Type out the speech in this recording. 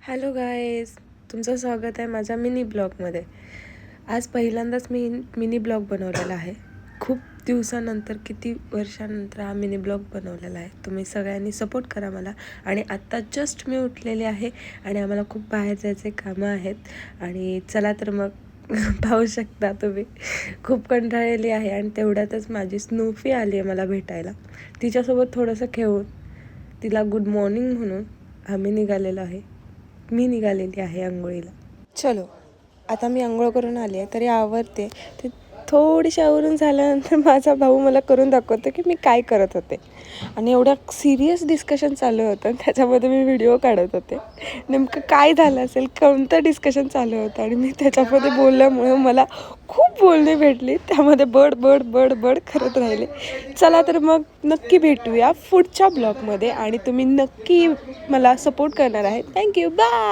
Hello guys, तुमचं स्वागत आहे माझ्या मिनी ब्लॉगमध्ये. आज पहिल्यांदाच मी मिनी ब्लॉग बनवलेला आहे. खूप दिवसानंतर, किती वर्षानंतर हा मिनी ब्लॉग बनवलेला आहे. तुम्ही सगळ्यांनी सपोर्ट करा मला. आणि आत्ता जस्ट मी उठलेले आहे आणि आम्हाला खूप बाहेर जायचे कामं आहेत. आणि चला तर मग पाहू शकता तुम्ही, खूप कंटाळलेली आहे. आणि तेवढ्यातच माझी स्नूफी आली आहे मला भेटायला. तिच्यासोबत थोडंसं खेळून तिला गुड मॉर्निंग म्हणून आम्ही निघालेलो आहे. मी निघालेली आहे आंघोळीला. चलो, आता मी आंघोळ करून आली आहे तरी आवरते. ते थोडीशी आवरून झाल्यानंतर माझा भाऊ मला करून दाखवतो की मी काय करत होते. आणि एवढं सिरियस डिस्कशन चालू होतं, त्याच्यामध्ये मी व्हिडिओ काढत होते. नेमकं काय झालं असेल, कोणतं डिस्कशन चालू होतं आणि मी त्याच्यामध्ये बोलल्यामुळे मला खूप बोलणी भेटली. त्यामध्ये बड बड बड बड करत राहिले. चला तर मग नक्की भेटूया पुढच्या ब्लॉगमध्ये आणि तुम्ही नक्की मला सपोर्ट करणार आहे. Thank you, bye.